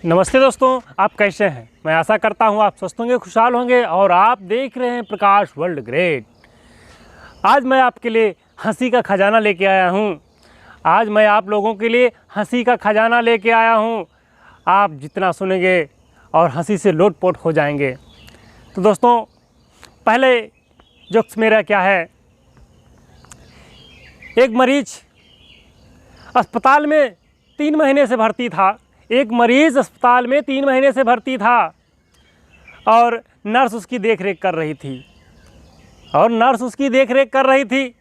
नमस्ते दोस्तों, आप कैसे हैं। मैं आशा करता हूं आप स्वस्थ होंगे, खुशहाल होंगे और आप देख रहे हैं प्रकाश वर्ल्ड ग्रेट। आज मैं आपके लिए हंसी का खजाना लेके आया हूं। आज मैं आप लोगों के लिए हंसी का खजाना लेके आया हूं। आप जितना सुनेंगे और हंसी से लोटपोट हो जाएंगे। तो दोस्तों, पहले जोक्स मेरा क्या है। एक मरीज अस्पताल में 3 महीने से भर्ती था। एक मरीज़ अस्पताल में 3 महीने से भर्ती था और नर्स उसकी देखरेख कर रही थी।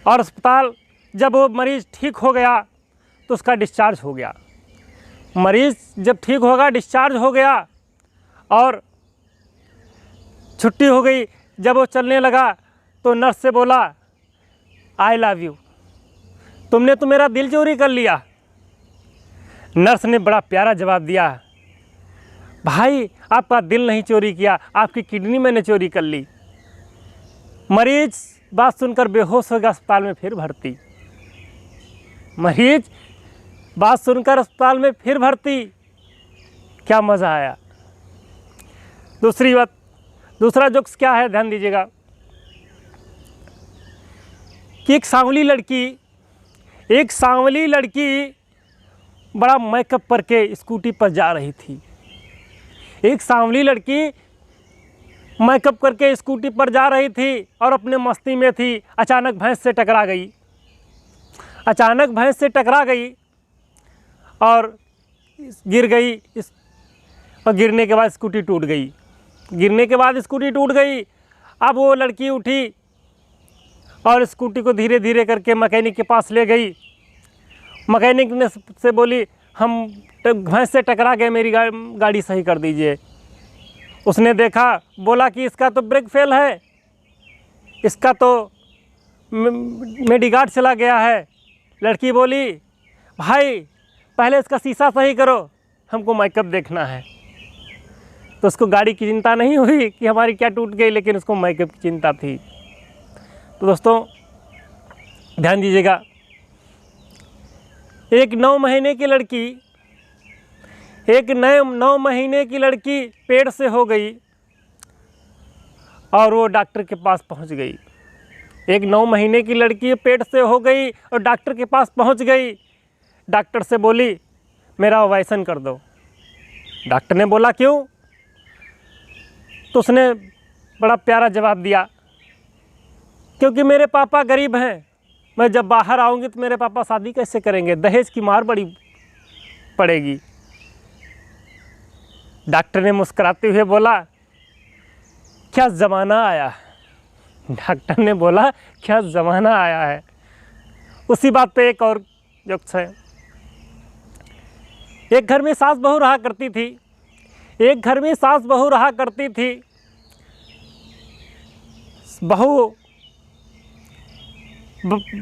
और अस्पताल जब वो मरीज़ ठीक हो गया तो उसका डिस्चार्ज हो गया। मरीज़ जब ठीक होगा, डिस्चार्ज हो गया और छुट्टी हो गई। जब वो चलने लगा तो नर्स से बोला, आई लव यू, तुमने तो मेरा दिल चोरी कर लिया। नर्स ने बड़ा प्यारा जवाब दिया, भाई आपका दिल नहीं चोरी किया, आपकी किडनी मैंने चोरी कर ली। मरीज बात सुनकर बेहोश हो गया, अस्पताल में फिर भर्ती। क्या मज़ा आया। दूसरा जोक्स क्या है, ध्यान दीजिएगा कि एक सांवली लड़की बड़ा मेकअप करके स्कूटी पर जा रही थी। और अपने मस्ती में थी। अचानक भैंस से टकरा गई और गिर गई। और गिरने के बाद स्कूटी टूट गई। अब वो लड़की उठी और स्कूटी को धीरे धीरे करके मैकेनिक के पास ले गई। मैकेनिक ने से बोली, हम भैंस से टकरा गए, मेरी गाड़ी सही कर दीजिए। उसने देखा, बोला कि इसका तो ब्रेक फेल है, इसका तो मेडिगार्ड चला गया है। लड़की बोली, भाई पहले इसका शीशा सही करो, हमको मेकअप देखना है। तो उसको गाड़ी की चिंता नहीं हुई कि हमारी क्या टूट गई, लेकिन उसको मेकअप की चिंता थी। तो दोस्तों ध्यान दीजिएगा, एक 9 महीने की लड़की पेट से हो गई और वो डॉक्टर के पास पहुंच गई। एक 9 महीने की लड़की पेट से हो गई और डॉक्टर के पास पहुंच गई। डॉक्टर से बोली, मेरा ऑपरेशन कर दो। डॉक्टर ने बोला, क्यों? तो उसने बड़ा प्यारा जवाब दिया, क्योंकि मेरे पापा गरीब हैं, मैं जब बाहर आऊँगी तो मेरे पापा शादी कैसे करेंगे, दहेज की मार बड़ी पड़ेगी। डॉक्टर ने मुस्कुराते हुए बोला, क्या ज़माना आया है। उसी बात पे एक और जोक्स है। एक घर में सास बहू रहा करती थी। बहू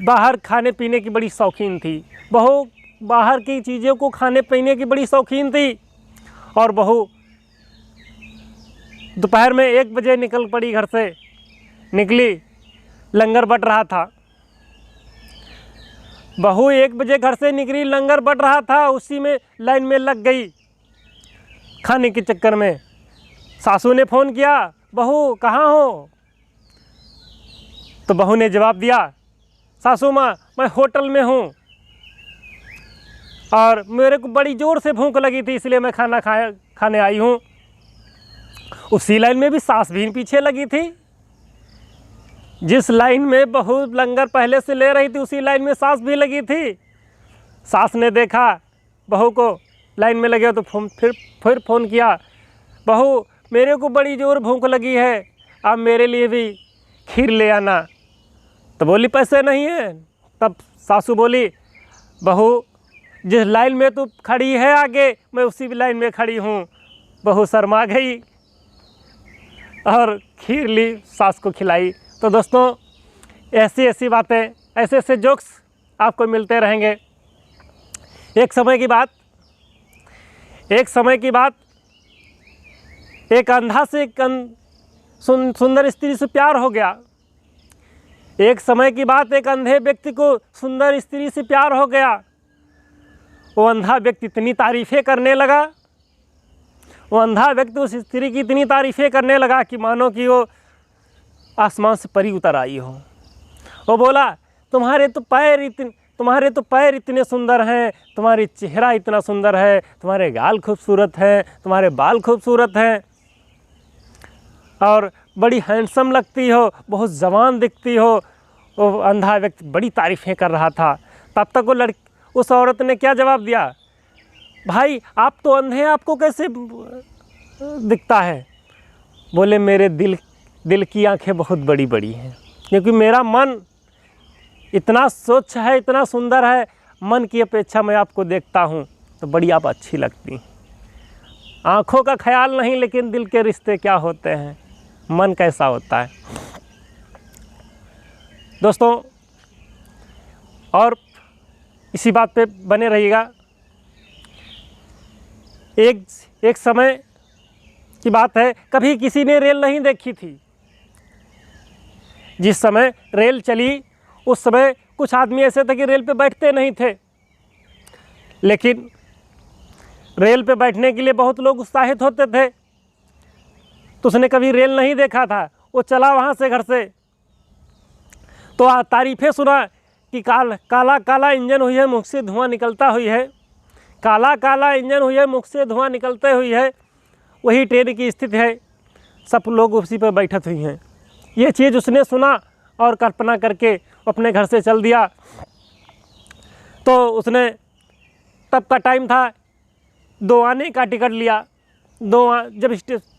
बाहर खाने पीने की बड़ी शौकीन थी। बहू बाहर की चीज़ों को खाने पीने की बड़ी शौकीन थी। और बहू दोपहर में 1 बजे निकल पड़ी, घर से निकली, लंगर बट रहा था। बहू 1 बजे घर से निकली, लंगर बट रहा था, उसी में लाइन में लग गई खाने के चक्कर में। सासू ने फ़ोन किया, बहू कहाँ हो? तो बहू ने जवाब दिया, सासू माँ मैं होटल में हूँ और मेरे को बड़ी ज़ोर से भूख लगी थी, इसलिए मैं खाना खाने आई हूँ। उसी लाइन में भी सास भी पीछे लगी थी। जिस लाइन में बहू लंगर पहले से ले रही थी, उसी लाइन में सास भी लगी थी। सास ने देखा बहू को लाइन में लगे तो फिर फ़ोन किया, बहू मेरे को बड़ी ज़ोर भूख लगी है, आप मेरे लिए भी खीर ले आना। तो बोली, पैसे नहीं है। तब सासू बोली, बहू जिस लाइन में तू खड़ी है आगे, मैं उसी लाइन में खड़ी हूँ। बहू शर्मा गई और खीर ली, सास को खिलाई। तो दोस्तों ऐसी बातें, ऐसे जोक्स आपको मिलते रहेंगे। एक समय की बात एक अंधा से सुंदर स्त्री से प्यार हो गया। एक समय की बात, एक अंधे व्यक्ति को सुंदर स्त्री से प्यार हो गया। वो अंधा व्यक्ति इतनी तारीफ़ें करने लगा, वो अंधा व्यक्ति उस स्त्री की इतनी तारीफ़ें करने लगा कि मानो कि वो आसमान से परी उतर आई हो। वो बोला, तुम्हारे तो पैर इतने सुंदर हैं, तुम्हारी चेहरा इतना सुंदर है, तुम्हारे गाल खूबसूरत हैं, तुम्हारे बाल खूबसूरत हैं, और बड़ी हैंडसम लगती हो, बहुत जवान दिखती हो। वो अंधा व्यक्ति बड़ी तारीफ़ें कर रहा था। तब तक वो उस औरत ने क्या जवाब दिया, भाई आप तो अंधे हैं, आपको कैसे दिखता है? बोले, मेरे दिल की आंखें बहुत बड़ी बड़ी हैं, क्योंकि मेरा मन इतना स्वच्छ है, इतना सुंदर है, मन की अपेक्षा मैं आपको देखता हूँ तो बड़ी आप अच्छी लगती। आँखों का ख्याल नहीं, लेकिन दिल के रिश्ते क्या होते हैं, मन कैसा होता है। दोस्तों, और इसी बात पे बने रहिएगा। एक समय की बात है, कभी किसी ने रेल नहीं देखी थी। जिस समय रेल चली उस समय कुछ आदमी ऐसे थे कि रेल पे बैठते नहीं थे, लेकिन रेल पे बैठने के लिए बहुत लोग उत्साहित होते थे। तो उसने कभी रेल नहीं देखा था, वो चला वहाँ से घर से, तो तारीफ़ें सुना कि काला काला इंजन हुई है, मुख से धुआं निकलता हुई है, काला काला इंजन हुई है, मुख से धुआं निकलते हुई है। वही ट्रेन की स्थिति है, सब लोग उसी पर बैठत हुई हैं। ये चीज़ उसने सुना और कल्पना करके अपने घर से चल दिया। तो उसने, तब का टाइम था, 2 आने का टिकट लिया। जब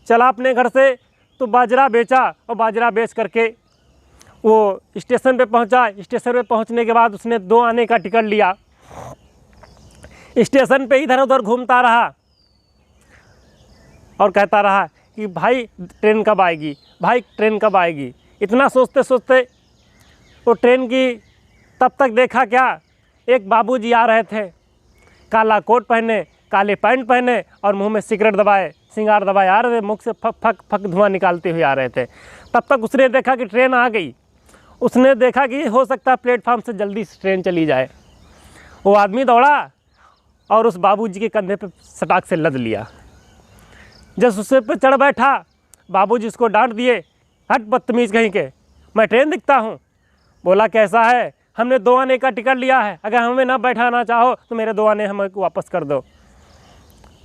चला अपने घर से तो बाजरा बेचा, और बाजरा बेच करके वो स्टेशन पे पहुंचा। स्टेशन पे पहुंचने के बाद उसने 2 आने का टिकट लिया। स्टेशन पे इधर उधर घूमता रहा और कहता रहा कि भाई ट्रेन कब आएगी, भाई ट्रेन कब आएगी। इतना सोचते सोचते वो ट्रेन की, तब तक देखा क्या, एक बाबूजी आ रहे थे, काला कोट पहने, काले पैंट पहने और मुंह में सिगरेट दबाए, सिंगार दबाए आ रहे थे, मुख से फक फक फक धुआं निकालते हुए आ रहे थे। तब तक उसने देखा कि ट्रेन आ गई। उसने देखा कि हो सकता है प्लेटफार्म से जल्दी ट्रेन चली जाए। वो आदमी दौड़ा और उस बाबूजी के कंधे पे सटाक से लद लिया। जब उससे पे चढ़ बैठा, बाबूजी उसको डांट दिए, हट बदतमीज़ कहीं के, मैं ट्रेन दिखता हूँ। बोला, कैसा है, हमने 2 आने का टिकट लिया है, अगर हमें ना बैठाना चाहो तो मेरे 2 आने हमें वापस कर दो।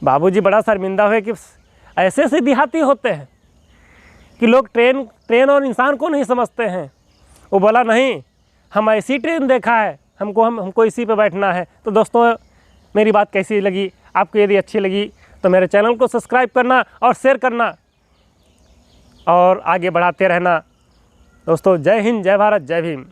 बाबूजी बड़ा शर्मिंदा हुए कि ऐसे से देहाती होते हैं कि लोग ट्रेन और इंसान को नहीं समझते हैं। वो बोला, नहीं, हम ऐसी ट्रेन देखा है, हमको इसी पे बैठना है। तो दोस्तों, मेरी बात कैसी लगी, आपको यदि अच्छी लगी तो मेरे चैनल को सब्सक्राइब करना और शेयर करना और आगे बढ़ाते रहना। दोस्तों, जय हिंद, जय भारत, जय भीम।